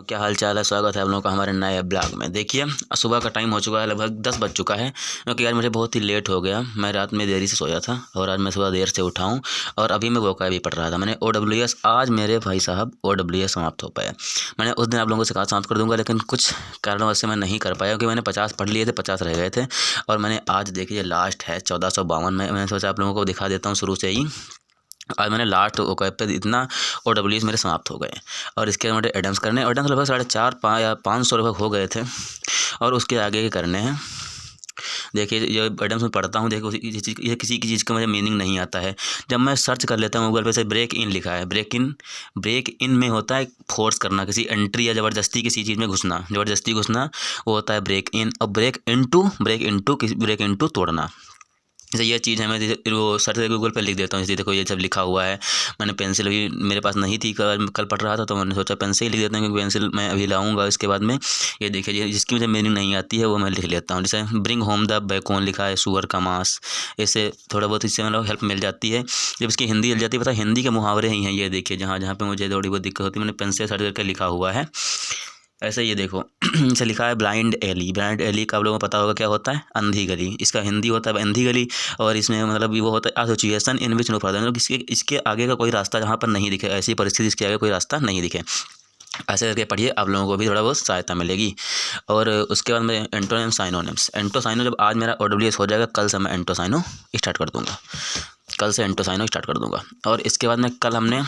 क्या हाल चाल है। स्वागत है आप लोगों का हमारे नए ब्लॉग में। देखिए सुबह का टाइम हो चुका है, लगभग 10 बज चुका है, क्योंकि यार मुझे बहुत ही लेट हो गया। मैं रात में देरी से सोया था और आज मैं सुबह देर से उठा हूँ और अभी मैं वोका भी पढ़ रहा था। मैंने OWS आज मेरे भाई साहब OWS समाप्त हो पाया। मैंने उस दिन आप लोगों से कहा समाप्त कर दूँगा, लेकिन कुछ कारणों से मैं नहीं कर पाया, क्योंकि मैंने 50 पढ़ लिए थे, 50 रह गए थे। और मैंने आज देखिए लास्ट है 1452 में। मैंने सोचा आप लोगों को दिखा देता हूँ शुरू से ही। आज मैंने लास्ट ओकैप पे इतना OWS मेरे समाप्त हो गए और इसके बाद मुझे एडम्स करने। एडम्स लगभग 450 या 500 लगभग हो गए थे और उसके आगे के करने हैं। देखिए ये एडम्स में पढ़ता हूँ, देखो ये किसी की चीज़ का मुझे मीनिंग नहीं आता है। जब मैं सर्च कर लेता हूँ गूगल पे से, ब्रेक इन लिखा है, ब्रेक इन में होता है फोर्स करना, किसी एंट्री या ज़बरदस्ती किसी चीज़ में घुसना, ज़बरदस्ती घुसना वो होता है ब्रेक इन। और ब्रेक इनटू तोड़ना। जैसे ये चीज़ है, मैं वो सर्च करके गूगल पे लिख देता हूँ। जैसे देखो ये सब लिखा हुआ है। मैंने पेंसिल अभी मेरे पास नहीं थी, कल पढ़ रहा था, तो मैंने सोचा पेंसिल लिख देता हूँ, क्योंकि पेंसिल मैं अभी लाऊंगा। इसके बाद में ये देखिए जिसकी मुझे मीनिंग नहीं आती है वो मैं लिख लेता हूँ। जैसे ब्रिंग होम द बैकोन लिखा है, सुअर का मांस। इससे थोड़ा बहुत इससे मतलब हेल्प मिल जाती है। जब इसकी हिंदी मिल जाती है, पता हिंदी के मुहावरे ही हैं ये। देखिए जहाँ जहाँ पे मुझे थोड़ी बहुत दिक्कत होती है, मैंने पेंसिल सर्च करके लिखा हुआ है। ऐसे ये देखो इसे लिखा है ब्लाइंड एली। ब्लाइंड एली का आप लोगों को पता होगा क्या होता है, अंधी गली। इसका हिंदी होता है अंधी गली, और इसमें मतलब वो होता है association in which no further, मतलब इसके आगे का कोई रास्ता जहाँ पर नहीं दिखे, ऐसी परिस्थिति इसके आगे कोई रास्ता नहीं दिखे। ऐसे करके पढ़िए, आप लोगों को भी थोड़ा बहुत सहायता मिलेगी। और उसके बाद में एंटोनिम साइनोनिम्स। एंटोसाइनो जब आज मेरा OWS हो जाएगा, कल से मैं एंटोसाइनो स्टार्ट कर दूँगा। कल से एंटोसाइनो स्टार्ट कर दूँगा। और इसके बाद में कल हमने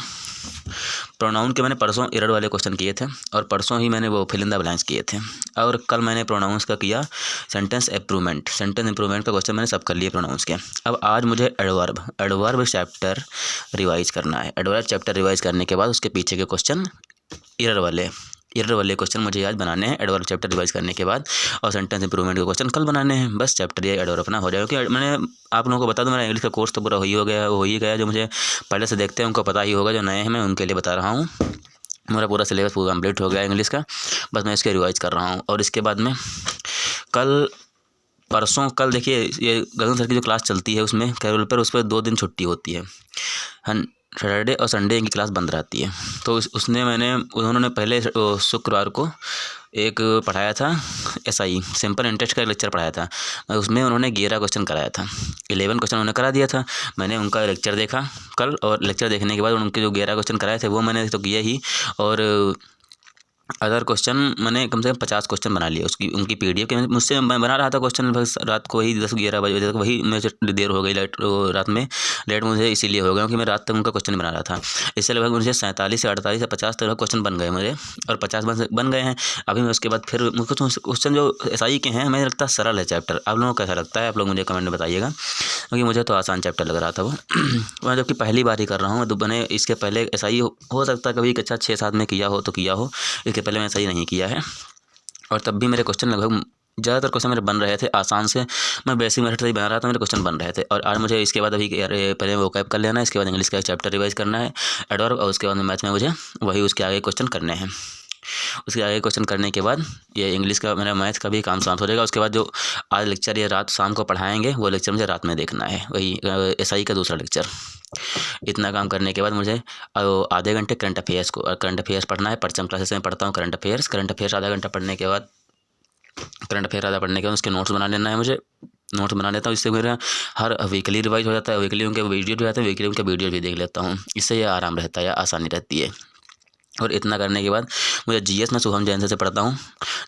प्रोनाउन के मैंने परसों एरर वाले क्वेश्चन किए थे, और परसों ही मैंने वो फिल इन द ब्लैंक्स किए थे। और कल मैंने प्रोनाउंस का किया सेंटेंस इंप्रूवमेंट का क्वेश्चन मैंने सब कर लिए प्रोनाउंस के। अब आज मुझे एडवर्ब चैप्टर रिवाइज करना है। एडवर्ब चैप्टर रिवाइज करने के बाद उसके पीछे के क्वेश्चन एरर वाले क्वेश्चन मुझे आज बनाने हैं एडवर्ब चैप्टर रिवाइज करने के बाद। और सेंटेंस इंप्रूवमेंट के क्वेश्चन कल बनाने हैं। बस चैप्टर या एडवर्ब अपना हो जाएगा। क्योंकि मैंने आप लोगों को बता दूं, मेरा इंग्लिश का कोर्स तो पूरा हो ही गया। जो मुझे पहले से देखते हैं उनको पता ही होगा, जो नए हैं मैं उनके लिए बता रहा हूँ। मेरा पूरा सिलेबस पूरा कंप्लीट हो गया इंग्लिश का, बस मैं इसके रिवाइज कर रहा हूँ। और इसके बाद में कल देखिए ये गगन सर की जो क्लास चलती है उसमें कैरोल पर, उस पर 2 दिन छुट्टी होती है। सैटरडे और संडे इनकी क्लास बंद रहती है। तो उन्होंने पहले शुक्रवार को एक पढ़ाया था SI सिंपल इंटरेस्ट का लेक्चर पढ़ाया था। उसमें उन्होंने 11 क्वेश्चन कराया था, 11 क्वेश्चन उन्होंने करा दिया था। मैंने उनका लेक्चर देखा कल, और लेक्चर देखने के बाद उनके जो 11 क्वेश्चन कराए थे वो मैंने तो किए ही, और अदर क्वेश्चन मैंने कम से कम 50 क्वेश्चन बना लिए उनकी PDF के। मुझसे मैं बना रहा था क्वेश्चन रात को ही 10-11 बजे तक, वही मुझे देर हो गई रात में लेट मुझे इसीलिए हो गया, क्योंकि मैं रात तक उनका क्वेश्चन बना रहा था। इससे लगभग मुझे 47 से 48 से 50 तक क्वेश्चन बन गए मुझे, और 50 बन गए हैं अभी। मैं उसके बाद फिर मुझको क्वेश्चन जो SI के हैं मुझे लगता है सरल है चैप्टर। आप लोगों को कैसा लगता है आप लोग मुझे कमेंट में बताइएगा, क्योंकि मुझे तो आसान चैप्टर लग रहा था वो। मैं जबकि पहली बार ही कर रहा हूँ। मैंने इसके पहले SI हो सकता है कभी अच्छा 6-7 में किया हो तो किया हो, इसके पहले मैं सही नहीं किया है। और तब भी मेरे क्वेश्चन लगभग ज़्यादातर क्वेश्चन मेरे बन रहे थे आसान से। मैं बेसिक मेथड से ही बना रहा था, मेरे क्वेश्चन बन रहे थे। और आज मुझे इसके बाद अभी पहले वोकैब कर लेना है, इसके बाद इंग्लिश का चैप्टर रिवाइज करना है एडवर्ब, और उसके बाद मैथ में मुझे वही उसके आगे क्वेश्चन करने हैं। उसके आगे क्वेश्चन करने के बाद ये इंग्लिश का मेरा मैथ का भी काम समाप्त हो जाएगा। उसके बाद जो आज लेक्चर ये रात शाम को पढ़ाएंगे वो लेक्चर मुझे रात में देखना है, वही SI का दूसरा लेक्चर। इतना काम करने के बाद मुझे आधे घंटे करंट अफेयर्स पढ़ना है। परचम क्लासेस में पढ़ता हूँ करंट अफेयर्स आधा घंटा पढ़ने के बाद उसके नोट्स बना लेना है मुझे। नोट्स बना लेता हूँ, इससे मेरा हर वीकली रिवाइज हो जाता है। वीकली उनके वीडियो भी आते हैं, वीकली उनके वीडियो भी देख लेता हूँ। इससे ये आराम रहता है, आसानी रहती है। और इतना करने के बाद मुझे GS में शुभम जैन से पढ़ता हूँ,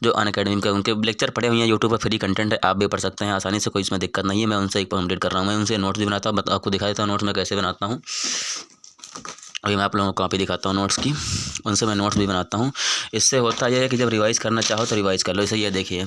जो अनअकैडमी का उनके लेक्चर पढ़े हुए हैं। यूट्यूब पर फ्री कंटेंट है, आप भी पढ़ सकते हैं आसानी से, कोई इसमें दिक्कत नहीं है। मैं उनसे एक कंप्लीट कर रहा हूँ। मैं उनसे नोट्स भी बनाता हूँ, आपको दिखा देता हूँ नोट्स मैं कैसे बनाता हूँ। अभी मैं आप लोगों को कॉपी दिखाता हूँ नोट्स की, उनसे मैं नोट्स भी बनाता हूँ। इससे होता यह है कि जब रिवाइज़ करना चाहो तो रिवाइज़ कर लो। इसे ये देखिए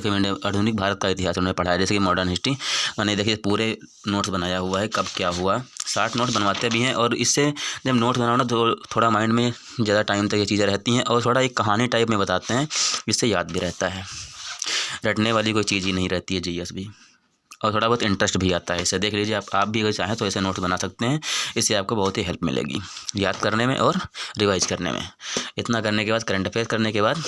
मैंने आधुनिक भारत का इतिहास उन्होंने पढ़ाया, जैसे कि मॉडर्न हिस्ट्री। मैंने देखिए पूरे नोट्स बनाया हुआ है, कब क्या हुआ। 60 नोट्स बनवाते भी हैं, और इससे जब नोट्स बनाओ ना तो थोड़ा माइंड में ज़्यादा टाइम तक ये चीज़ें रहती हैं, और थोड़ा एक कहानी टाइप में बताते हैं, इससे याद भी रहता है। रटने वाली कोई चीज़ ही नहीं रहती है GS भी, और थोड़ा बहुत इंटरेस्ट भी आता है। इसे देख लीजिए, आप भी अगर चाहें तो ऐसे नोट्स बना सकते हैं। इससे आपको बहुत ही हेल्प मिलेगी याद करने में और रिवाइज करने में। इतना करने के बाद करंट अफेयर करने के बाद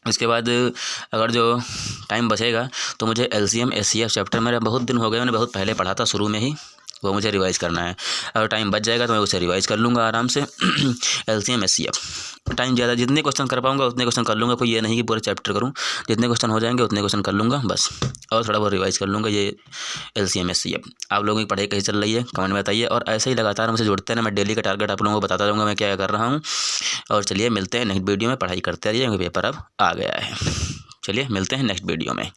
उसके बाद अगर जो टाइम बचेगा तो मुझे LCM SCF चैप्टर, मेरा बहुत दिन हो गए, मैंने बहुत पहले पढ़ा था शुरू में ही, वो मुझे रिवाइज़ करना है। अगर टाइम बच जाएगा तो मैं उसे रिवाइज़ कर लूँगा आराम से। एलसीएम एचसीएफ टाइम ज़्यादा, जितने क्वेश्चन कर पाऊँगा उतने क्वेश्चन कर लूँगा, कोई ये नहीं कि पूरे चैप्टर करूँ, जितने क्वेश्चन हो जाएंगे उतने क्वेश्चन कर लूँगा बस, और थोड़ा बहुत रिवाइज़ कर लूँगा। ये एलसीएम एचसीएफ। आप लोगों की पढ़ाई कैसी चल रही है कमेंट में बताइए, और ऐसे ही लगातार मुझसे जुड़ते रहना। मैं डेली का टारगेट आप लोगों को बताता रहूँगा मैं क्या कर रहा हूँ। और चलिए मिलते हैं नेक्स्ट वीडियो में, पढ़ाई करते रहिए क्योंकि पेपर अब आ गया है। चलिए मिलते हैं नेक्स्ट वीडियो में।